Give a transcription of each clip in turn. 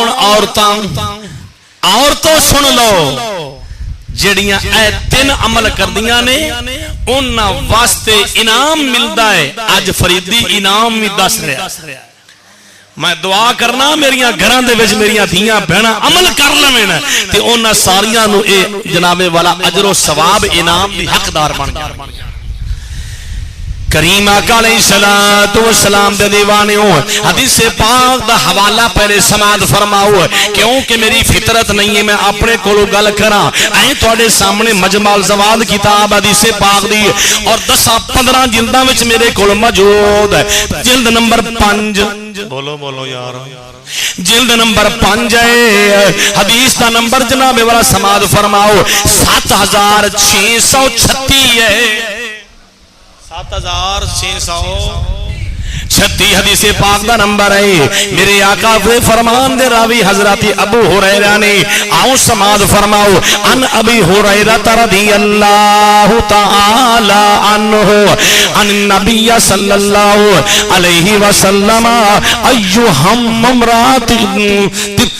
ہن عورتوں سن لو جڑیاں اے 3 عمل کردیاں نے انہاں واسطے انعام ملدا ہے. اج فریدی انعام بھی دس رہا. میں دعا کرنا میریاں گھراں دے وچ میریاں دھیاں بہناں عمل کر لویں تے انہاں ساریاں نو اے جناب والا اجر و ثواب انعام دی حقدار بن جان. کریم آقا علیہ الصلوۃ والسلام دے دیوانے ہو حدیث پاک دا حوالہ پہلے سماعت فرماؤ کیونکہ میری فطرت نہیں ہے میں اپنے کولو گل کراں ایں تواڈے سامنے مجمع الزواد کتاب حدیث پاک دی اور 10-15 جلداں وچ میرے کول موجود ہے. جلد نمبر 5 بولو یار جلد نمبر 5 ہے. حدیث دا نمبر جناب والا سماعت فرماؤ 7636 ہے. 7636 حدیث پاک دا نمبر ہے. میرے آقا کے فرمان دے راوی حضرت ابو ہریرہ نے آؤ سماعت فرماؤ ان ابی ہریرہ رضی اللہ تعالی عنہ ان نبی صلی اللہ علیہ وسلم ایہم امرات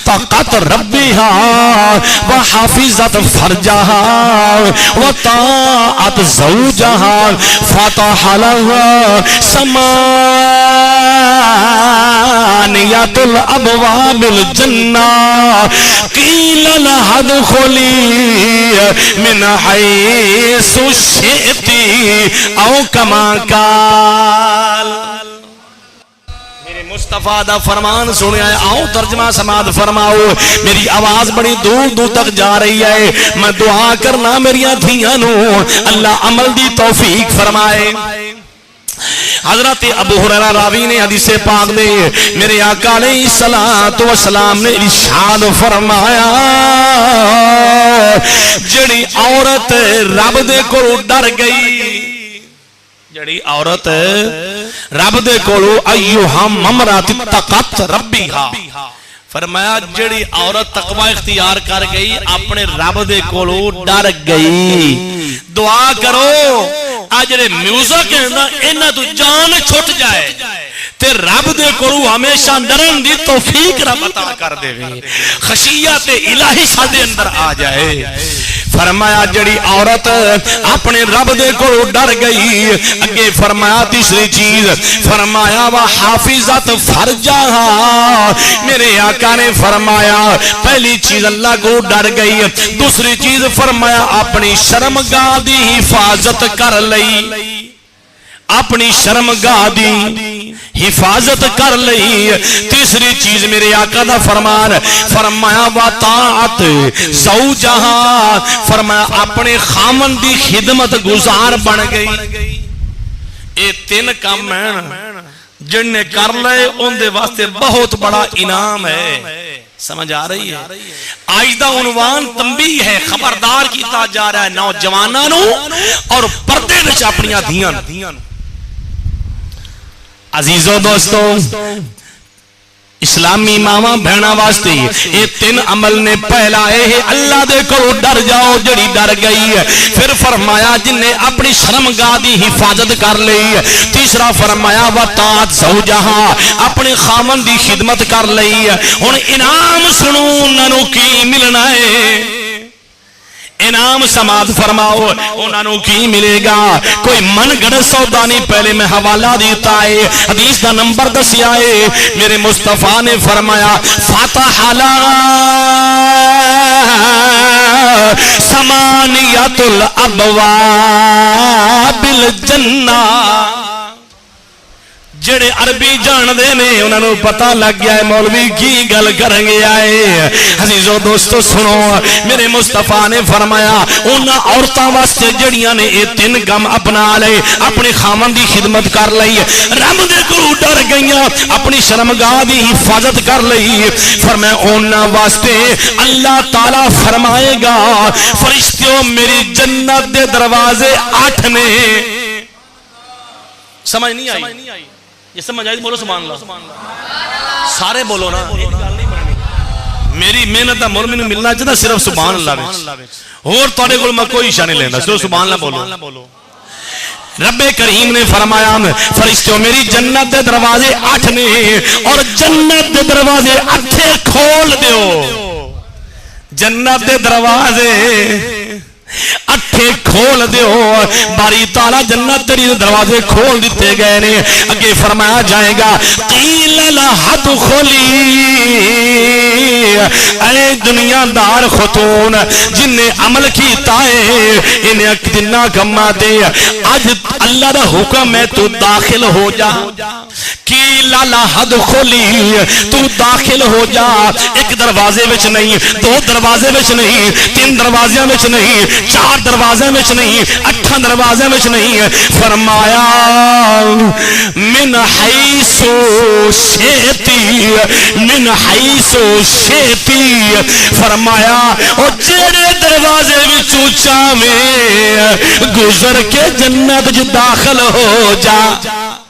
اتقت ربها وحافظت فرجها وطاعت زوجها فتح لها ثمانية الأبواب الجنة قيل لها ادخلي من حيث شئت أو كما قال. مصطفیٰ دا فرمان سنیا ہے. آؤ ترجمہ سماعت فرماؤ. میری آواز بڑی دور دور تک جا رہی ہے. میں دعا کرنا میریاں دھیاں نو اللہ عمل دی توفیق فرمائے. حضرت ابو ہریرہ راوی نے حدیث پاک میں میرے آقا علیہ الصلوۃ والسلام نے ارشاد فرمایا جڑی عورت رب دے کولو ڈر گئی جڑی عورت رب دے کولو ایہم امرات اتقت ربها فرمایا جڑی عورت تقوی اختیار کر گئی اپنے رب دے کولو ڈر گئی. دعا کرو اجرے میوزک ہے نا انہاں تو جان چھٹ جائے تے رب دے کولو ہمیشہ ڈرن دی توفیق رب عطا کر دے. خشیت الہی سادے اندر آ جائے. فرمایا جڑی عورت اپنے رب دے کولو ڈر گئی. اگے فرمایا تیسری چیز فرمایا وحافظت فرجها. میرے آقا نے فرمایا پہلی چیز اللہ کو ڈر گئی. دوسری چیز فرمایا اپنی شرمگاہ دی حفاظت کر لئی. اپنی شرمگاہ دی حفاظت کر لئی. تیسری چیز میرے آقا دا فرمان فرمایا وطاعت زوجہا. فرمایا اپنے خامن دی خدمت گزار بن گئی. اے 3 کام ہیں جن نے کر لے ان دے واسطے بہت بڑا انعام ہے. سمجھ آ رہی ہے. آج دا عنوان تنبیہ ہے. خبردار کیتا جا رہا ہے نوجواناں نو اور پردے وچ اپنیاں دھیاں. عزیزو دوستو اسلامی ماما بہنا واسطے یہ 3 عمل نے. پہلا ہے اللہ دے کو ڈر جاؤ جڑی ڈر گئی ہے. پھر فرمایا جن نے اپنی شرمگاہ دی حفاظت کر لی. تیسرا فرمایا وطاعت زوجہا اپنے خامن دی خدمت کر لی. ہن انعام سنو انہاں نو کی ملنا ہے. انعام سماعت فرماؤ انہاں نو کی ملے گا. کوئی من گڑھ سودا نہیں. پہلے میں حوالہ دیتا ہے حدیث دا نمبر دسیا ہے. میرے مصطفیٰ نے فرمایا فتح ثمانیۃ الابواب الجنہ. جڑے عربی جان دے نے انہاں نو پتہ لگ گیا ہے مولوی کی گل کریں گے آئے. عزیزو دوستو سنو میرے مصطفیٰ نے فرمایا انہاں عورتاں واسطے جڑیاں نے یہ 3 کام اپنا لے. اپنے خامن دی خدمت کر لئی. رب دے کولوں ڈر گئیاں. اپنی شرمگاہ دی حفاظت کر لئی. فرمایا انہاں واسطے اللہ تعالی فرمائے گا فرشتوں میری جنت دے دروازے 8 نے. سمجھ نہیں آئی؟ یہ سمجھ آئی بولو سبحان اللہ. سارے بولو نا. میری محنت دا مول مینوں ملنا چاہتا صرف سبحان اللہ وچ. اور تواڈے کول میں کوئی شان نہیں لیندا صرف سبحان اللہ بولو. رب کریم نے فرمایا فرشتوں میری جنت دے دروازے 8 نے اور جنت دے دروازے 8 کھول جنت دے دروازے اٹھے کھول دیو باری تعالی جنت تیری دروازے کھول دیتے گئے نے اگے فرمایا جائے گا قیل لها ادخلی اے دنیا دار خاتون جن نے عمل کیتا ہے انہیں جنہ کما دے اج اللہ دا حکم ہے تو داخل ہو جا قیل لها ادخلی تو داخل ہو جا ایک دروازے وچ نہیں دو دروازے وچ نہیں تین دروازیاں وچ نہیں چار دروازے میں نہیں 8 دروازے میں نہیں فرمایا من حیث شئتی من حیث شئتی فرمایا او جڑے دروازے وچوں چاہویں گزر کے جنت وچ داخل ہو جا